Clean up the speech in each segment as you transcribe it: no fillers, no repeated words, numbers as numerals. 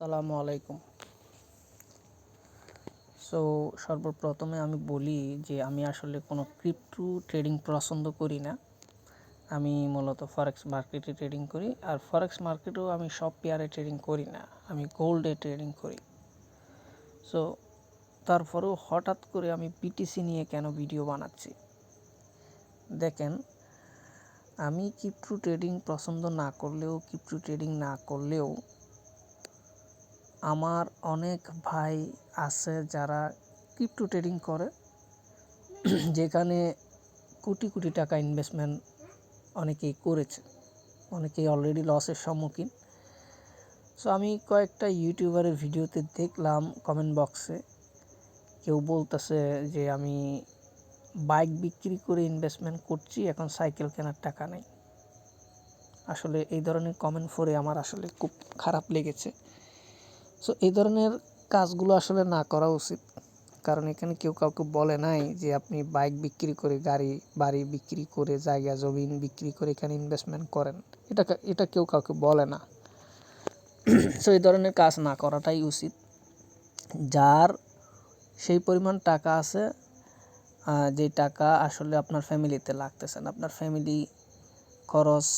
আসসালামু আলাইকুম। সো সর্বপ্রথমে আমি বলি যে আমি আসলে কোনো ক্রিপ্টো ট্রেডিং পছন্দ করি না। আমি মূলত ফরেক্স মার্কেটে ট্রেডিং করি, আর ফরেক্স মার্কেটেও আমি সব পেয়ারে ট্রেডিং করি না, আমি গোল্ডে ট্রেডিং করি। সো তারপরেও হঠাৎ করে আমি বিটিসি নিয়ে কেন ভিডিও বানাচ্ছি দেখেন, আমি ক্রিপ্টো ট্রেডিং পছন্দ না করলেও আমার অনেক ভাই আছে যারা ক্রিপ্টো ট্রেডিং করে, যেখানে কোটি কোটি টাকা ইনভেস্টমেন্ট অনেকেই করেছে, অনেকেই অলরেডি লসের সম্মুখীন। সো আমি কয়েকটা ইউটিউবারের ভিডিওতে দেখলাম কমেন্ট বক্সে কেউ বলতেছে যে আমি বাইক বিক্রি করে ইনভেস্টমেন্ট করছি, এখন সাইকেল কেনার টাকা নেই। আসলে এই ধরনের কমেন্ট পড়ে আমার আসলে খুব খারাপ লেগেছে। সো এই ধরনের কাজগুলো আসলে না করা উচিত, কারণ এখানে কেউ কাউকে বলে নাই যে আপনি বাইক বিক্রি করে, গাড়ি বাড়ি বিক্রি করে, জায়গা জমিন বিক্রি করে এখানে ইনভেস্টমেন্ট করেন। এটা কেউ কাউকে বলে না। সো এই ধরনের কাজ না করাটাই উচিত। যার সেই পরিমাণ টাকা আছে, যে টাকা আসলে আপনার ফ্যামিলিতে লাগতেছে না, আপনার ফ্যামিলি খরচ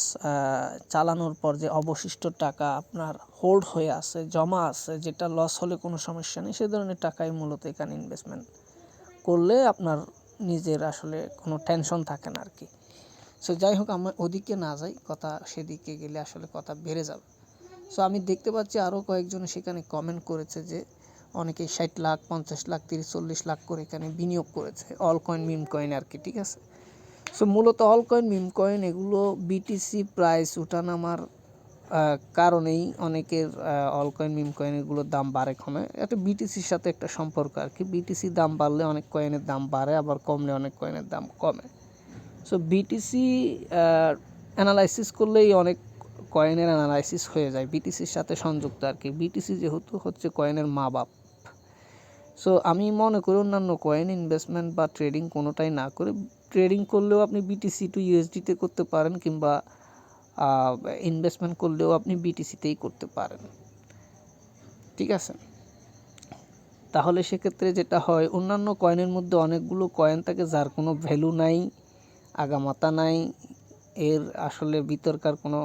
চালানোর পর যে অবশিষ্ট টাকা আপনার হোল্ড হয়ে আছে, জমা আছে, যেটা লস হলে কোনো সমস্যা নেই, সেই ধরনের টাকাই মূলত এখানে ইনভেস্টমেন্ট করলে আপনার নিজের আসলে কোনো টেনশন থাকে না আর কি। সো যাই হোক, আমার ওদিকে না যাই, কথা সেদিকে গেলে আসলে কথা বেড়ে যাবে। সো আমি দেখতে পাচ্ছি আরও কয়েকজন সেখানে কমেন্ট করেছে যে অনেকে 60 লাখ 50 লাখ 30-40 লাখ করে এখানে বিনিয়োগ করেছে, অল কয়েন মিম কয়েন আর কি, ঠিক আছে। সো মূলত অল কয়েন মিম কয়েন এগুলো বিটিসি প্রাইস ওঠানামার কারণেই অনেকের অল কয়েন মিম কয়েন এগুলোর দাম বাড়ে কমে। এটা বিটিসির সাথে একটা সম্পর্ক আর কি। বিটিসি দাম বাড়লে অনেক কয়েনের দাম বাড়ে, আবার কমলে অনেক কয়েনের দাম কমে। সো বিটিসি অ্যানালাইসিস করলেই অনেক কয়েনের অ্যানালাইসিস হয়ে যায়, বিটিসির সাথে সংযুক্ত আর কি। বিটিসি যেহেতু হচ্ছে কয়েনের মা বাপ। সো আমি মনে করি অন্যান্য কয়েন ইনভেস্টমেন্ট বা ট্রেডিং কোনোটাই না করে, ট্রেডিং করলেও আপনি বিটিসি টু ইউএসডিতে করতে পারেন, কিংবা ইনভেস্টমেন্ট করলেও আপনি বিটিসিতেই করতে পারেন, ঠিক আছে। তাহলে সেক্ষেত্রে যেটা হয়, অন্যান্য কয়েনের মধ্যে অনেকগুলো কয়েন থাকে যার কোনো ভ্যালু নাই, আগামাতা নাই, এর আসলে ভিতরকার কোনো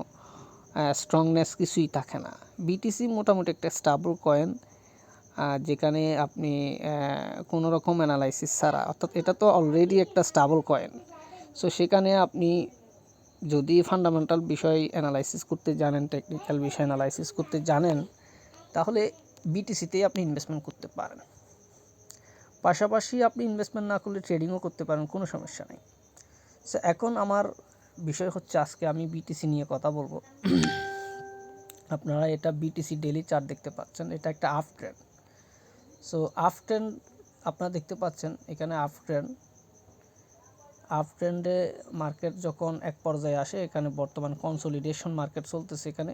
স্ট্রংনেস কিছুই থাকে না। বিটিসি মোটামুটি একটা স্টেবল কয়েন, যেখানে আপনি কোনো রকম অ্যানালাইসিস ছাড়া, অর্থাৎ এটা তো অলরেডি একটা স্টেবল কয়েন। সো সেখানে আপনি যদি ফান্ডামেন্টাল বিষয় অ্যানালাইসিস করতে জানেন, টেকনিক্যাল বিষয় অ্যানালাইসিস করতে জানেন, তাহলে বিটিসিতেই আপনি ইনভেস্টমেন্ট করতে পারেন। পাশাপাশি আপনি ইনভেস্টমেন্ট না করলে ট্রেডিংও করতে পারেন, কোনো সমস্যা নেই। সো এখন আমার বিষয় হচ্ছে, আজকে আমি বিটিসি নিয়ে কথা বলবো। আপনারা এটা বিটিসি ডেইলি চার্ট দেখতে পাচ্ছেন, এটা একটা up trend. So up trend আপনারা দেখতে পাচ্ছেন, এখানে আপ ট্রেন্ডে মার্কেট যখন এক পর্যায়ে আসে, এখানে বর্তমান কনসলিডেশন মার্কেট চলতেছে। এখানে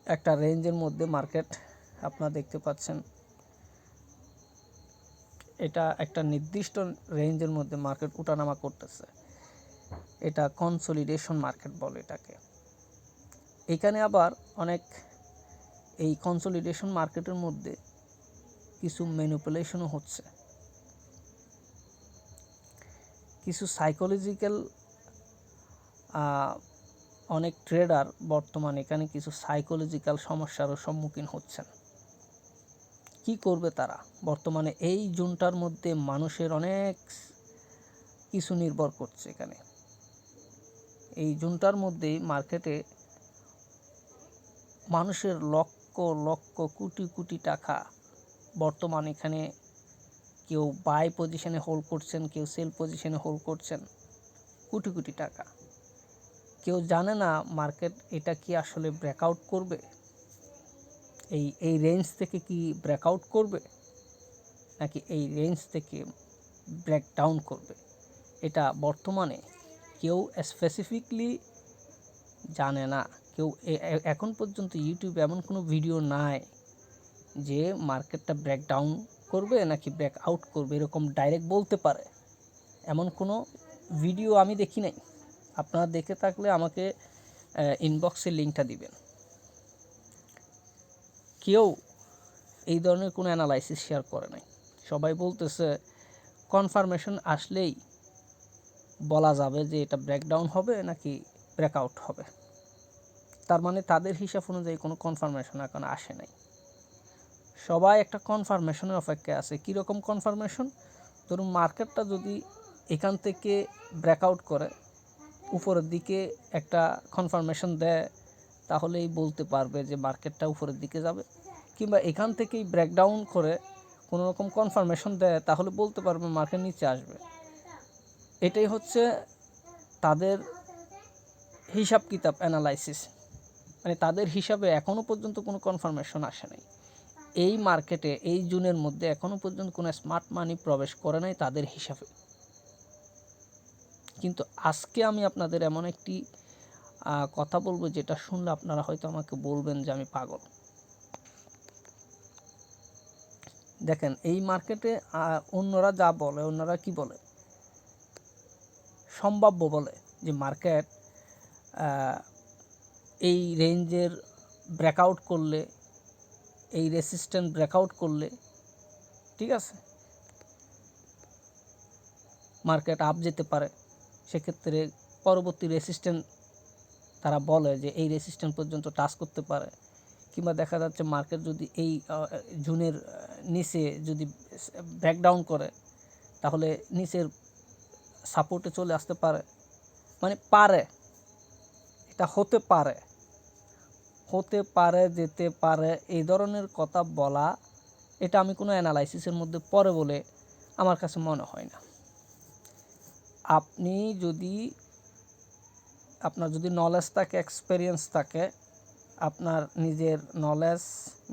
একটা রেঞ্জের মধ্যে মার্কেট আপনারা দেখতে পাচ্ছেন, এটা একটা নির্দিষ্ট রেঞ্জের মধ্যে মার্কেট ওঠানামা করতেছে, এটা কনসলিডেশন মার্কেট বলে এটাকে। এখানে আবার অনেক এই কনসলিডেশন মার্কেটের মধ্যে কিছু ম্যানিপুলেশনও হচ্ছে, কিছু সাইকোলজিক্যাল অনেক ট্রেডার বর্তমানে এখানে কিছু সাইকোলজিক্যাল সমস্যারও সম্মুখীন হচ্ছেন। কি করবে তারা? বর্তমানে এই জোনটার মধ্যে মানুষের অনেক কিছু নির্ভর করছে। এখানে এই জোনটার মধ্যেই মার্কেটে মানুষের লক্ষ লক্ষ কোটি কোটি টাকা বর্তমানে এখানে কেউ বাই পজিশনে হোল্ড করছেন, কেউ সেল পজিশনে হোল্ড করছেন, কোটি কোটি টাকা। কেউ জানে না মার্কেট এটা কি আসলে ব্রেকআউট করবে, এই রেঞ্জ থেকে কি ব্রেকআউট করবে, নাকি এই রেঞ্জ থেকে ব্রেকডাউন করবে। এটা বর্তমানে কেউ স্পেসিফিকলি জানে না। কেউ এখন পর্যন্ত ইউটিউবে এমন কোনো ভিডিও নাই যে মার্কেটটা ব্রেকডাউন করবে নাকি ব্রেকআউট করবে, এরকম ডাইরেক্ট বলতে পারে, এমন কোনো ভিডিও আমি দেখি নাই। আপনারা দেখে থাকলে আমাকে ইনবক্সে লিঙ্কটা দিবেন। কেউ এই ধরনের কোনো অ্যানালাইসিস শেয়ার করে নাই। সবাই বলতেছে কনফার্মেশন আসলেই বলা যাবে যে এটা ব্রেকডাউন হবে নাকি ব্রেকআউট হবে। তার মানে তাদের হিসাব অনুযায়ী কোনো কনফার্মেশন এখনো আসে নাই। সবাই একটা কনফার্মেশনের অপেক্ষায় আছে। কীরকম কনফার্মেশন? ধরুন মার্কেটটা যদি এখান থেকে ব্রেকআউট করে উপরের দিকে একটা কনফার্মেশন দেয়, তাহলেই বলতে পারবে যে মার্কেটটা উপরের দিকে যাবে। কিংবা এখান থেকেই ব্রেকডাউন করে কোনো রকম কনফার্মেশন দেয়, তাহলে বলতে পারবে মার্কেট নিচে আসবে। এটাই হচ্ছে তাদের হিসাব কিতাব অ্যানালাইসিস। মানে তাদের হিসাবে এখনও পর্যন্ত কোনো কনফার্মেশন আসে নাই। এই মার্কেটে এই জুনের মধ্যে এখনও পর্যন্ত কোনো স্মার্ট মানি প্রবেশ করে নাই তাদের হিসাবে। কিন্তু আজকে আমি আপনাদের এমন একটি কথা বলবো যেটা শুনলে আপনারা হয়তো আমাকে বলবেন যে আমি পাগল। দেখেন এই মার্কেটে অন্যরা যা বলে, অন্যরা কি বলে, সম্ভাব্য বলে যে মার্কেট এই রেঞ্জের ব্রেকআউট করলে, এই রেসিস্ট্যান্ট ব্রেকআউট করলে, ঠিক আছে, মার্কেট আপ যেতে পারে। সেক্ষেত্রে পরবর্তী রেসিস্ট্যান্ট তারা বলে যে এই রেসিস্ট্যান্ট পর্যন্ত টাচ করতে পারে। কিংবা দেখা যাচ্ছে মার্কেট যদি এই জুনের নিচে যদি ব্রেকডাউন করে, তাহলে নিচের সাপোর্টে চলে আসতে পারে। মানে পারে, এটা হতে পারে, যেতে পারে, এই ধরনের কথা বলা, এটা আমি কোনো অ্যানালাইসিসের মধ্যে পড়ে বলে আমার কাছে মনে হয় না। আপনি যদি আপনার যদি নলেজ থাকে, এক্সপেরিয়েন্স থাকে, আপনার নিজের নলেজ,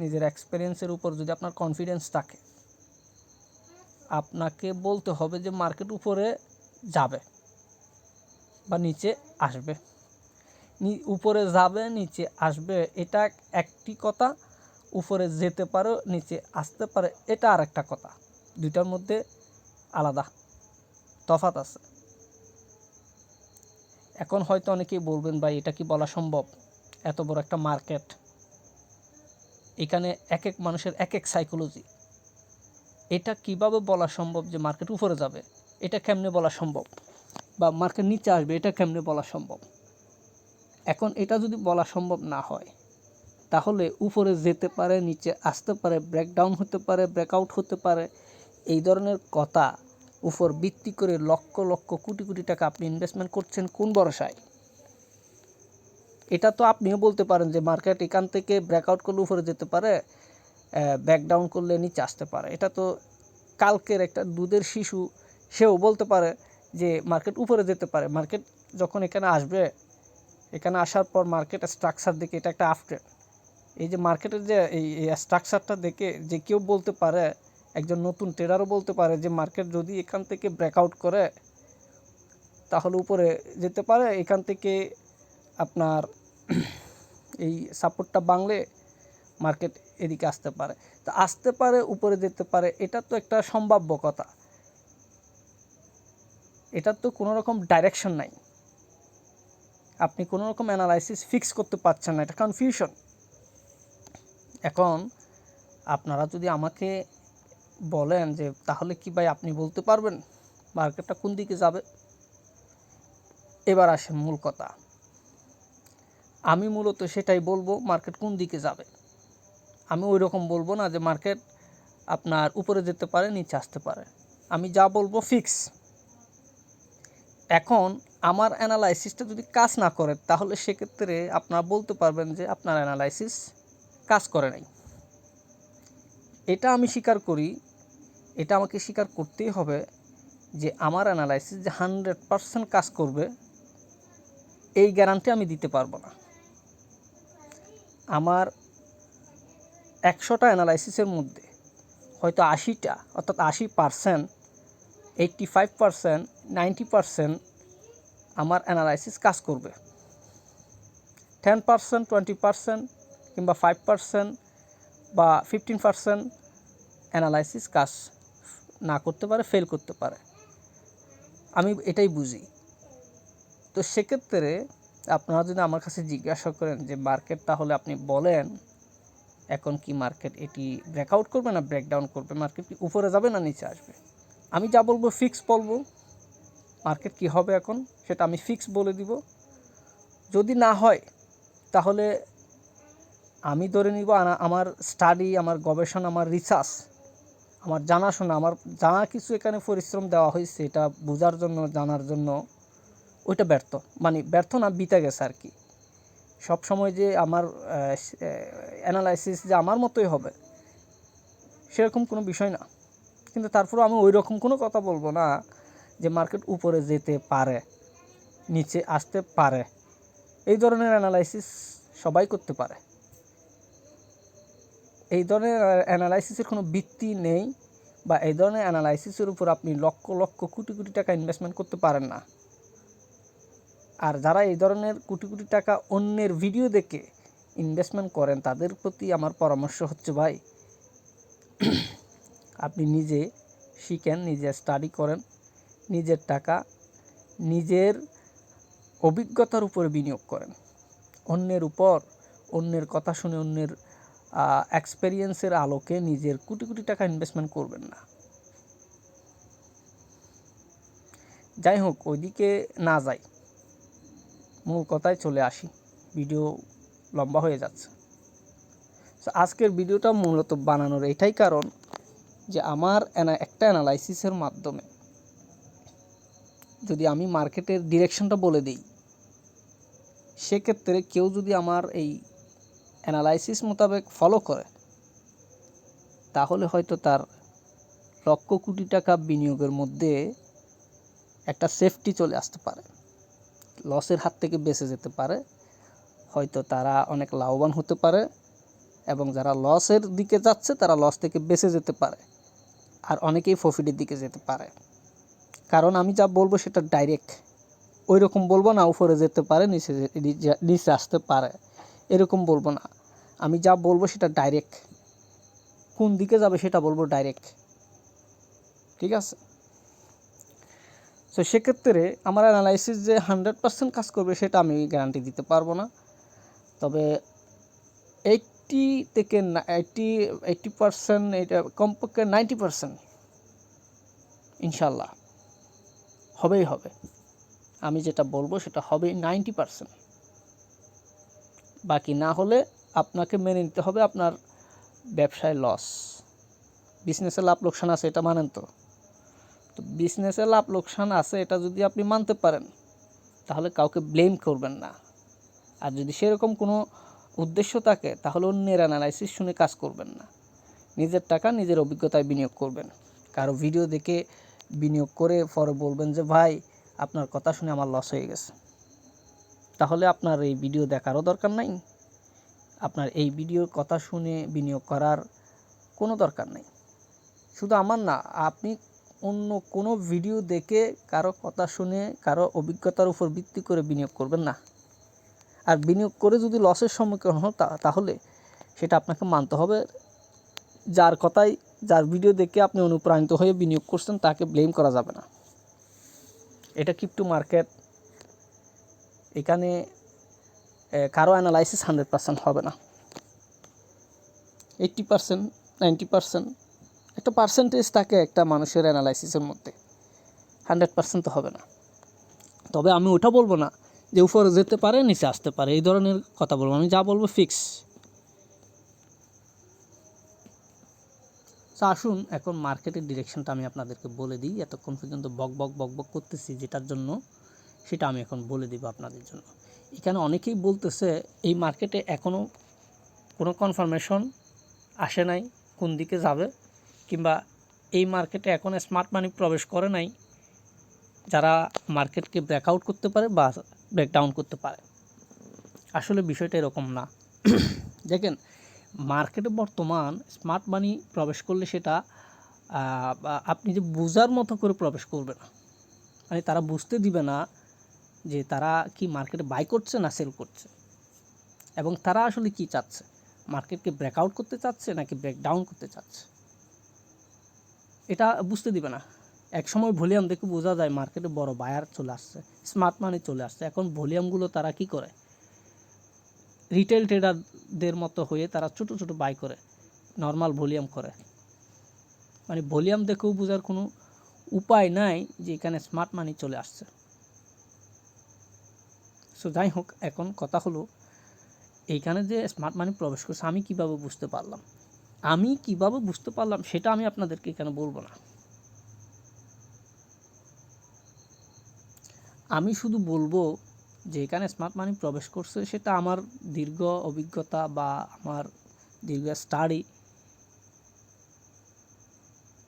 নিজের এক্সপেরিয়েন্সের উপর যদি আপনার কনফিডেন্স থাকে, আপনাকে বলতে হবে যে মার্কেট উপরে যাবে বা নিচে আসবে। উপরে যাবে, নিচে আসবে, এটা একটি কথা। উপরে যেতে পারে, নিচে আসতে পারে, এটা আর একটা কথা। দুইটার মধ্যে আলাদা তফাৎ আছে। এখন হয়তো অনেকেই বলবেন, ভাই এটা কি বলা সম্ভব? এত বড় একটা মার্কেট, এখানে এক এক মানুষের এক এক সাইকোলজি, এটা কিভাবে বলা সম্ভব যে মার্কেট উপরে যাবে? এটা কেমনে বলা সম্ভব? বা মার্কেট নিচে আসবে, এটা কেমনে বলা সম্ভব? এখন এটা যদি বলা সম্ভব না হয়, তাহলে উপরে যেতে পারে, নিচে আসতে পারে, ব্রেকডাউন হতে পারে, ব্রেকআউট হতে পারে, এই ধরনের কথা উপর ভিত্তি করে লক্ষ লক্ষ কোটি কোটি টাকা আপনি ইনভেস্টমেন্ট করছেন কোন ভরসায়? এটা তো আপনিও বলতে পারেন যে মার্কেট এখান থেকে ব্রেকআউট করলে উপরে যেতে পারে, ব্যাকডাউন করলে নিচে আসতে পারে। এটা তো কালকের একটা দুধের শিশু, সেও বলতে পারে যে মার্কেট উপরে যেতে পারে। মার্কেট যখন এখানে আসবে, এখানে আসার পর মার্কেট স্ট্রাকচার দেখে এটা একটা আপট্রেন্ড। এই যে মার্কেটের যে এই স্ট্রাকচারটা দেখে যে কেউ বলতে পারে, একজন নতুন ট্রেডারও বলতে পারে যে মার্কেট যদি এখান থেকে ব্রেকআউট করে তাহলে উপরে যেতে পারে, এখান থেকে আপনার এই সাপোর্টটা ভাঙলে মার্কেট এদিকে আসতে পারে। তো আসতে পারে, উপরে যেতে পারে, এটা তো একটা সম্ভাব্য কথা। এটার তো কোনো রকম ডাইরেকশন নাই। আপনি কোনো রকম অ্যানালাইসিস ফিক্স করতে পারছেন না, এটা কনফিউশন। এখন আপনারা যদি আমাকে বলেন যে তাহলে কি ভাই আপনি বলতে পারবেন মার্কেটটা কোন দিকে যাবে? এবার আসেন মূল কথা। আমি মূলত সেটাই বলবো, মার্কেট কোন দিকে যাবে। আমি ওই রকম বলবো না যে মার্কেট আপনার উপরে যেতে পারে, নিচে আসতে পারে। আমি যা বলবো ফিক্স। এখন আমার অ্যানালাইসিসটা যদি কাজ না করে, তাহলে সেক্ষেত্রে আপনারা বলতে পারবেন যে আপনার অ্যানালাইসিস কাজ করে নাই। এটা আমি স্বীকার করি, এটা আমাকে স্বীকার করতেই হবে যে আমার অ্যানালাইসিস যে 100% কাজ করবে, এই গ্যারান্টি আমি দিতে পারবো না। আমার 100টা অ্যানালাইসিসের মধ্যে হয়তো 80টা, অর্থাৎ 80%, 85%, 90% আমার অ্যানালাইসিস কাজ করবে। 10%, 20% কিংবা 5% বা 15% অ্যানালাইসিস কাজ না করতে পারে, ফেল করতে পারে। আমি এটাই বুঝি। তো সেক্ষেত্রে আপনারা যদি আমার কাছে জিজ্ঞাসা করেন যে মার্কেট তাহলে আপনি বলেন এখন কি মার্কেট এটি ব্রেকআউট করবে না ব্রেকডাউন করবে, মার্কেট কি উপরে যাবে না নিচে আসবে। আমি যা বলবো ফিক্স বলবো, মার্কেট কি হবে এখন সেটা আমি ফিক্স বলে দিব। যদি না হয় তাহলে আমি ধরে নিব আমার স্টাডি, আমার গবেষণা, আমার রিসার্চ, আমার জানাশোনা, আমার যা কিছু এখানে পরিশ্রম দেওয়া হয়েছে এটা বোঝার জন্য, জানার জন্য, ওইটা ব্যর্থ, মানে ব্যর্থ না, বিতে গেছে আর কি। সব সময় যে আমার অ্যানালাইসিস যে আমার মতোই হবে সেরকম কোনো বিষয় না। কিন্তু তারপরেও আমি ওই রকম কোনো কথা বলবো না যে মার্কেট উপরে যেতে পারে, নিচে আসতে পারে। এই ধরনের অ্যানালাইসিস সবাই করতে পারে। এই ধরনের অ্যানালাইসিসের কোনো ভিত্তি নেই, বা এই ধরনের অ্যানালাইসিসের উপর আপনি লক্ষ লক্ষ কোটি কোটি টাকা ইনভেস্টমেন্ট করতে পারেন না। আর যারা এই ধরনের কোটি কোটি টাকা অন্যের ভিডিও দেখে ইনভেস্টমেন্ট করেন তাদের প্রতি আমার পরামর্শ হচ্ছে, ভাই আপনি নিজে শিখেন, নিজে স্টাডি করেন, নিজের টাকা নিজের অভিজ্ঞতার উপরে বিনিয়োগ করেন। অন্যের উপর, অন্যের কথা শুনে, অন্যের এক্সপেরিয়েন্সের আলোকে নিজের কোটি কোটি টাকা ইনভেস্টমেন্ট করবেন না। যাই হোক, ওইদিকে না যাই, মূল কথায় চলে আসি, ভিডিও লম্বা হয়ে যাচ্ছে। তো আজকের ভিডিওটা মূলত বানানোর এটাই কারণ যে আমার একটা অ্যানালাইসিসের মাধ্যমে যদি আমি মার্কেটের ডিরেকশনটা বলে দিই, সেক্ষেত্রে কেউ যদি আমার এই অ্যানালাইসিস মোতাবেক ফলো করে তাহলে হয়তো তার লক্ষ কোটি টাকা বিনিয়োগের মধ্যে একটা সেফটি চলে আসতে পারে, লসের হাত থেকে বেঁচে যেতে পারে, হয়তো তারা অনেক লাভবান হতে পারে, এবং যারা লসের দিকে যাচ্ছে তারা লস থেকে বেঁচে যেতে পারে, আর অনেকেই প্রফিটের দিকে যেতে পারে। কারণ আমি যা বলবো সেটা ডাইরেক্ট, ওই রকম বলবো না উপরে যেতে পারে নিচে আসতে পারে এরকম বলবো না। আমি যা বলবো সেটা ডাইরেক্ট, কোন দিকে যাবে সেটা বলবো ডাইরেক্ট, ঠিক আছে? তো সেক্ষেত্রে আমার অ্যানালাইসিস যে 100% কাজ করবে সেটা আমি গ্যারান্টি দিতে পারবো না, তবে 80 থেকে 80%, এটা কমপক্ষে 90% ইনশাল্লাহ হবেই হবে। আমি যেটা বলবো সেটা হবেই 90%। বাকি না হলে আপনাকে মেনে নিতে হবে আপনার ব্যবসায় লস, বিজনেসে লাভ লোকসান আছে, এটা মানেন তো? তো বিজনেসে লাভ লোকসান আছে এটা যদি আপনি মানতে পারেন তাহলে কাউকে ব্লেম করবেন না। আর যদি সেরকম কোনো উদ্দেশ্য থাকে তাহলে অন্যের অ্যানালাইসিস শুনে কাজ করবেন না, নিজের টাকা নিজের অভিজ্ঞতায় বিনিয়োগ করবেন। কারো ভিডিও দেখে বিনিয়োগ করে পরে বলবেন যে ভাই আপনার কথা শুনে আমার লস হয়ে গেছে, তাহলে আপনার এই ভিডিও দেখারও দরকার নাই, আপনার এই ভিডিওর কথা শুনে বিনিয়োগ করার কোনো দরকার নেই। শুধু আমার না, আপনি অন্য কোনো ভিডিও দেখে কারো কথা শুনে কারো অভিজ্ঞতার উপর ভিত্তি করে বিনিয়োগ করবেন না। আর বিনিয়োগ করে যদি লসের সম্মুখীন হন তাহলে সেটা আপনাকে মানতে হবে। যার ভিডিও দেখে আপনি অনুপ্রাণিত হয়ে বিনিয়োগ করছেন তাকে ব্লেম করা যাবে না। এটা ক্রিপ্টো মার্কেট, এখানে কারো অ্যানালাইসিস 100% হবে না, 80%, 90% একটা পার্সেন্টেজ থাকে একটা মানুষের অ্যানালাইসিসের মধ্যে, 100% তো হবে না। তবে আমি ওটা বলবো না যে উপরে যেতে পারে নিচে আসতে পারে, এই ধরনের কথা বলবো। আমি যা বলবো ফিক্স। তো আসুন এখন মার্কেটের ডিরেকশনটা আমি আপনাদেরকে বলে দিই। এতক্ষণ পর্যন্ত বক বক করতেছি যেটার জন্য, সেটা আমি এখন বলে দিব আপনাদের জন্য। এখানে অনেকেই বলতেছে এই মার্কেটে এখনও কোনো কনফার্মেশন আসে নাই কোন দিকে যাবে, কিংবা এই মার্কেটে এখন স্মার্ট মানি প্রবেশ করে নাই যারা মার্কেটকে ব্রেকআউট করতে পারে বা ব্রেকডাউন করতে পারে। আসলে বিষয়টা এরকম না। দেখেন, মার্কেটে বর্তমান স্মার্ট মানি প্রবেশ করলে সেটা আপনি যে বোঝার মতো করে প্রবেশ করবে না, মানে তারা বুঝতে দিবে না যে তারা কি মার্কেটে বাই করছে না সেল করছে, এবং তারা আসলে কি চাচ্ছে, মার্কেটকে ব্রেকআউট করতে চাচ্ছে নাকি ব্রেকডাউন করতে চাচ্ছে, এটা বুঝতে দিবে না। এক সময় ভলিউম দেখে বোঝা যায় মার্কেটে বড় বায়ার চলে আসছে, স্মার্ট মানি চলে আসছে। এখন ভলিউমগুলো তারা কি করে, রিটেল ট্রেডারদের মতো হয়ে তারা ছোট ছোট বাই করে, নর্মাল ভলিউম করে। মানে ভলিউম দেখেও বোঝার কোনো উপায় নাই যে এখানে স্মার্ট মানি চলে আসছে। সো যাই হোক, এখন কথা হলো এইখানে যে স্মার্ট মানি প্রবেশ করছে আমি কিভাবে বুঝতে পারলাম সেটা আমি আপনাদেরকে এখানে বলবো না। আমি শুধু বলবো যে এখানে স্মার্ট মানি প্রবেশ করছে, সেটা আমার দীর্ঘ অভিজ্ঞতা বা আমার দীর্ঘ স্টাডি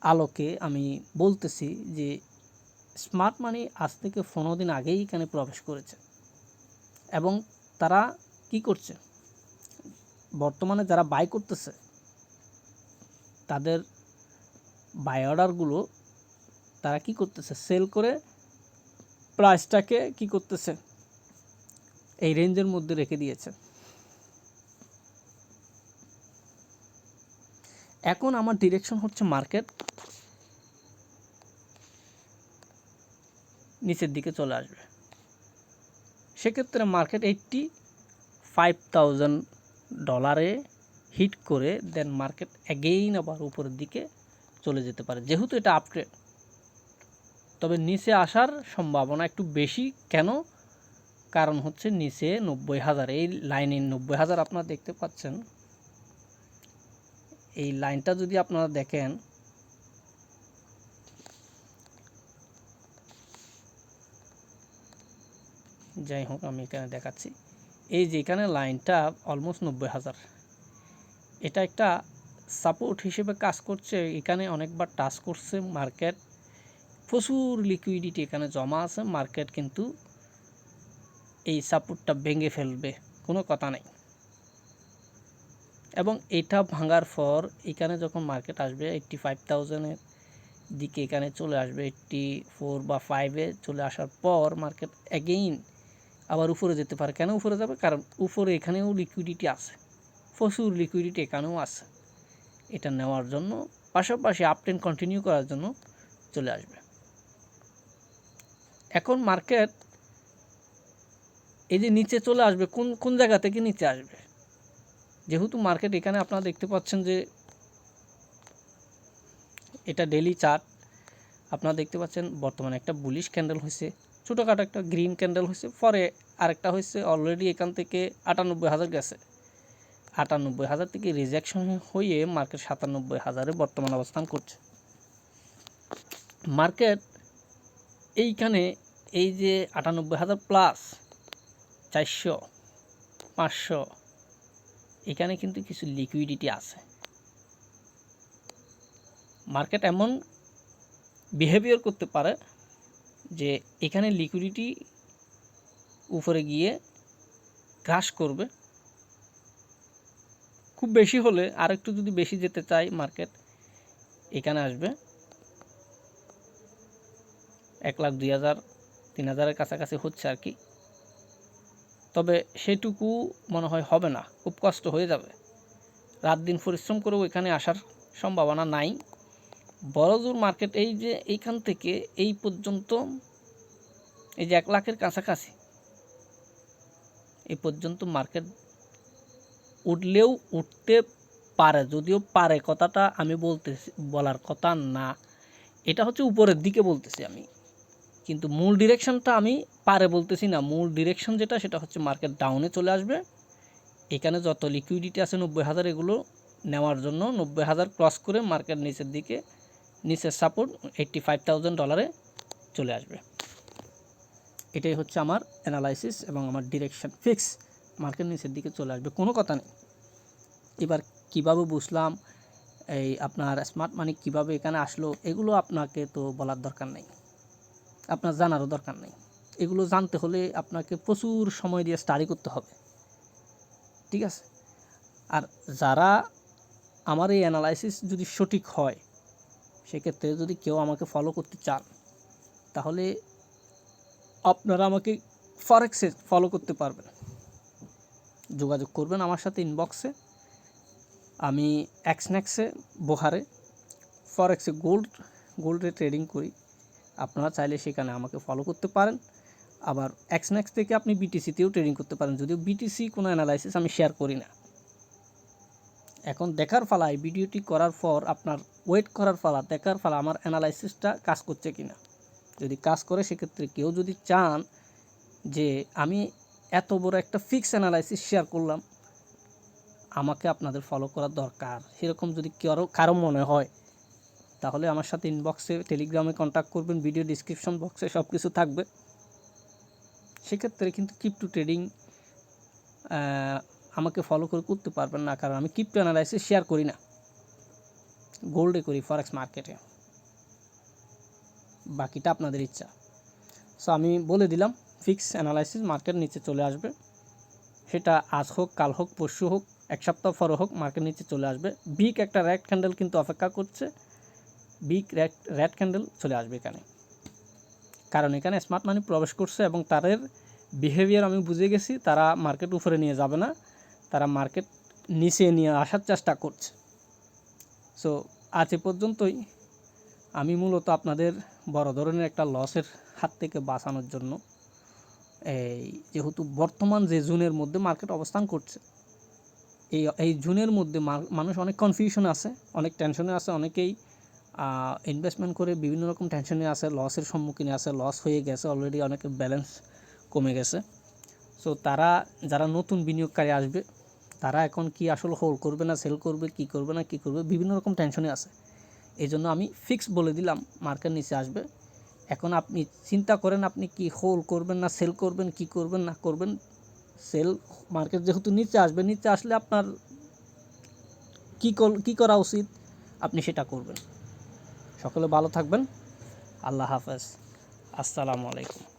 আলোকে আমি বলতেছি যে স্মার্ট মানি আজ থেকে 15 দিন আগেই এখানে প্রবেশ করেছে। এবং তারা কি করছে, বর্তমানে যারা বাই করতেছে তাদের বাই অর্ডারগুলো তারা কি করতেছে, সেল করে প্রাইসটাকে কি করতেছে, এই রেঞ্জের মধ্যে রেখে দিয়েছে। এখন আমার ডিরেকশন হচ্ছে মার্কেট নিচের দিকে চলে আসবে। সেক্ষেত্রে মার্কেট $85,000 হিট করে দেন মার্কেট অ্যাগেইন আবার উপরের দিকে চলে যেতে পারে, যেহেতু এটা আপট্রেন্ড। তবে নিচে আসার সম্ভাবনা একটু বেশি। কেন? কারণ হচ্ছে নিচে 90,000, এই লাইনে 90,000 আপনারা দেখতে পাচ্ছেন। এই লাইনটা যদি আপনারা দেখেন, যাই হোক আমি এখানে দেখাচ্ছি, এই যে এখানে লাইনটা অলমোস্ট 90,000, এটা একটা সাপোর্ট হিসেবে কাজ করছে। এখানে অনেকবার টাচ করছে মার্কেট, প্রচুর লিকুইডিটি এখানে জমা আছে। মার্কেট কিন্তু এই সাপোর্টটা ভেঙে ফেলবে, কোনো কথা নেই। এবং এটা ভাঙার পর এখানে যখন মার্কেট আসবে 85,000-এর দিকে, এখানে চলে আসবে 84 বা 5-এ চলে আসার পর মার্কেট অ্যাগেইন আবার উপরে যেতে পারে। কেন উপরে যাবে? কারণ উপরে এখানেও লিকুইডিটি আছে, প্রচুর লিকুইডিটি এখানেও আছে। এটা নেওয়ার জন্য, পাশাপাশি আপট্রেন্ড কন্টিনিউ করার জন্য চলে আসবে। এখন মার্কেট এই যে নিচে চলে আসবে, কোন কোন জায়গা থেকে নিচে আসবে? যেহেতু মার্কেট এখানে আপনারা দেখতে পাচ্ছেন যে এটা ডেইলি চার্ট, আপনারা দেখতে পাচ্ছেন বর্তমানে একটা বুলিশ ক্যান্ডেল হয়েছে, ছোটোখাটো একটা গ্রিন ক্যান্ডেল হয়েছে, পরে আরেকটা হয়েছে। অলরেডি এখান থেকে 98,000 গেছে, 98,000 থেকে রিজেকশন হয়ে মার্কেট 97,000-এ বর্তমান অবস্থান করছে। মার্কেট এইখানে এই যে 98,000 প্লাস 400, 500, এখানে কিন্তু কিছু লিকুইডিটি আছে। মার্কেট এমন বিহেভিয়ার করতে পারে যে এখানে লিকুইডিটি উপরে গিয়ে ক্রাশ করবে। খুব বেশি হলে, আর একটু যদি বেশি যেতে চায়, মার্কেট এখানে আসবে 1,02,000, 3,000-এর কাছাকাছি হচ্ছে আর কি। তবে সেটুকু মনে হয় হবে না, খুব কষ্ট হয়ে যাবে। রাত দিন পরিশ্রম করেও এখানে আসার সম্ভাবনা নাই। বড়জোর মার্কেট এই যে এইখান থেকে এই পর্যন্ত, এই যে 1 লাখের কাছাকাছি এই পর্যন্ত মার্কেট উঠলেও উঠতে পারে, যদিও পারে কথাটা আমি বলার কথা না, এটা হচ্ছে উপরের দিকে বলতেছি আমি, কিন্তু মূল ডিরেকশনটা আমি পারে বলতেছি না। মূল ডিরেকশন যেটা, সেটা হচ্ছে মার্কেট ডাউনে চলে আসবে। এখানে যত লিকুইডিটি আছে 90,000, এগুলো নেওয়ার জন্য 90,000 ক্রস করে মার্কেট নিচের দিকে, নিচের সাপোর্ট $85,000 চলে আসবে। এটাই হচ্ছে আমার অ্যানালাইসিস এবং আমার ডিরেকশন ফিক্স, মার্কেট নিচের দিকে চলে আসবে, কোনো কথা নেই। এবার কিভাবে বুঝলাম, এই আপনার স্মার্ট মানি কিভাবে এখানে আসলো, এগুলো আপনাকে তো বলার দরকার নেই, আপনার জানারও দরকার নেই। এগুলো জানতে হলে আপনাকে প্রচুর সময় দিয়ে স্টাডি করতে হবে, ঠিক আছে? আর যারা আমার এই অ্যানালাইসিস যদি সঠিক হয়, সেক্ষেত্রে যদি কেউ আমাকে ফলো করতে চান, তাহলে আপনারা আমাকে ফরেক্সে ফলো করতে পারবেন। যোগাযোগ করবেন আমার সাথে ইনবক্সে। আমি এক্সনেক্সে, বোহারে ফরেক্সে গোল্ডে ট্রেডিং করি। আপনারা চাইলে সেখানে আমাকে ফলো করতে পারেন। আবার এক্সনেক্স থেকে আপনি বিটিসিতেও ট্রেডিং করতে পারেন, যদিও বিটিসি কোনো অ্যানালাইসিস আমি শেয়ার করি না। এখন দেখার ফালা, এই ভিডিওটি করার পর আপনার ওয়েট করার ফালা, দেখার ফালা আমার অ্যানালাইসিসটা কাজ করছে কিনা। যদি কাজ করে সেক্ষেত্রে কেউ যদি চান যে আমি এত বড় একটা ফিক্স অ্যানালাইসিস শেয়ার করলাম, আমাকে আপনাদের ফলো করার দরকার, সেরকম যদি কারো মনে হয় তাহলে আমার সাথে ইনবক্সে টেলিগ্রামে কন্ট্যাক্ট করবেন, ভিডিও ডিসক্রিপশন বক্সে সব কিছু থাকবে। সেক্ষেত্রে কিন্তু ক্রিপ্টো ট্রেডিং আমাকে ফলো করে করতে পারবেন না, কারণ আমি ক্রিপ্টো অ্যানালাইসিস শেয়ার করি না, গোল্ডে করি, ফরেক্স মার্কেটে, বাকিটা আপনাদের ইচ্ছা। সো আমি বলে দিলাম, ফিক্স অ্যানালাইসিস মার্কেট নিচে চলে আসবে, সেটা আজ হোক, কাল হোক, পরশু হোক, এক সপ্তাহ পরে হোক, মার্কেট নিচে চলে আসবে। বিগ একটা রেড ক্যান্ডেল কিন্তু অপেক্ষা করছে, বিগ রেড ক্যান্ডেল চলে আসবে এখানে, কারণ এখানে স্মার্ট মানি প্রবেশ করছে এবং তাদের বিহেভিয়ার আমি বুঝে গেছি, তারা মার্কেট উপরে নিয়ে যাবে না, তারা মার্কেট নিচে নিয়ে আসার চেষ্টা করছে। সো আজ এ পর্যন্তই। আমি মূলত আপনাদের বড় ধরনের একটা লসের হাত থেকে বাঁচানোর জন্য, যেহেতু বর্তমান যে জুনের মধ্যে মার্কেট অবস্থান করছে, এই জুনের মধ্যে মানুষ অনেক কনফিউশন আছে, অনেক টেনশনে আছে, অনেকেই ইনভেস্টমেন্ট করে বিভিন্ন রকম টেনশনে আছে, লসের সম্মুখীন আছে, লস হয়ে গেছে অলরেডি, অনেকের ব্যালেন্স কমে গেছে। সো তারা যারা নতুন বিনিয়োগকারী আসবে, তারা এখন কি আসলে হোল্ড করবে না সেল করবে, কি করবে না কি করবে, বিভিন্ন রকম টেনশনে আছে। এই জন্য আমি ফিক্স বলে দিলাম মার্কেট নিচে আসবে। এখন আপনি চিন্তা করেন আপনি কি হোল্ড করবেন না সেল করবেন, কি করবেন না করবেন। সেল, মার্কেট যেহেতু নিচে আসবে, নিচে আসলে আপনার কী করা উচিত আপনি সেটা করবেন। সকলে ভালো থাকবেন, আল্লাহ হাফেজ, আসসালামু আলাইকুম।